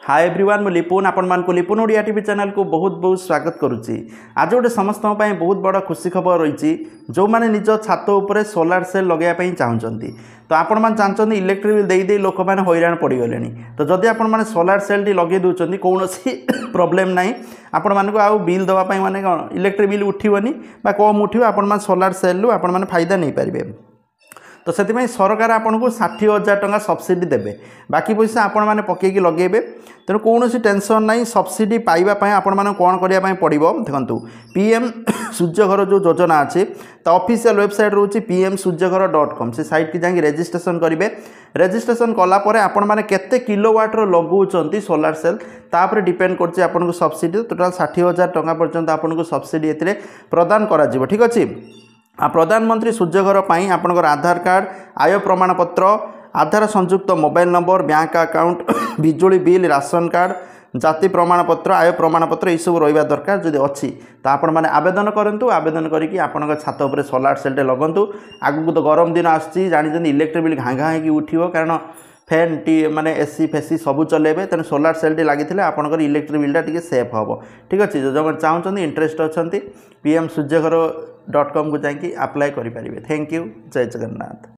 Hi everyone मु लिपुन आपण मान को लिपुन ओडिया टीवी चैनल को बहुत बहुत स्वागत करुच्ची। आज गोटे समस्त बहुत बड़ खुशी खबर रही जो मैंने निज छात उपर सोलार सेल लगे चाहते तो आपण मैंने चाहते इलेक्ट्रिक बिल दे लोक मैंने हैरान पड़गले। तो जदि आपण मैंने सोलार सेल टी लगे दूसरी कौन प्रोब्लेम ना आपण मानक आउ बिल दवाई माने इलेक्ट्रिक बिल उठिबनी बा कम उठिबो आपण मान सोलार सेल रु आपण माने फायदा नहीं पारिबे। तो से सरकार आपन को 60,000 टंका सब्सिडी देबे बाकी पैसा आपण माने पकेकी लगेबे। तेणु कौन टेंशन नहीं सब्सिडी पाइबापी आपण माने कौन करने पड़ो देखु पीएम सूर्यघर जो योजना अच्छे तो ऑफिशियल वेबसाइट रोचे pmsuryaghar.com से साइट की जाकि रेजिस्ट्रेशन करेंगे। रेजिस्ट्रेशन कलापर आपण माने केते किलोवाटर लगौंट सोलार सेल तापर डिपेंड करछि आपन को सब्सिडी टोटाल 60,000 टंका पर्यंत आपन को सब्सिडी एथिरे प्रदान करा ठीक अच्छे। प्रधानमंत्री सूर्यघर आपनकर आधार कार्ड आय प्रमाणपत्र आधार संयुक्त मोबाइल नंबर बैंक अकाउंट बिजुली बिल राशन कार्ड जाति प्रमाणपत्र आय प्रमाणपत्र यह सब रहा दरकार जदि अच्छी तो आपण मैंने आवेदन करूँ। आवेदन करके आपण छात उपर सोलार सेलटे लगंतु। आगु तो गरम दिन आसुच्ची जानी इलेक्ट्रिक बिल घाँ घाँ हो उठो कारण फैन टी माने एसी फेसी सबू चलेबे तेणु सोलार सेलटी लगी आपंकर इलेक्ट्रिक बिलटा टी सेफ हम ठीक अच्छे। जो मैंने चाहते इंटरेस्ट अच्छा pmsuryaghar.com को जाकि अप्लाई करें। थैंक यू जय जगन्नाथ।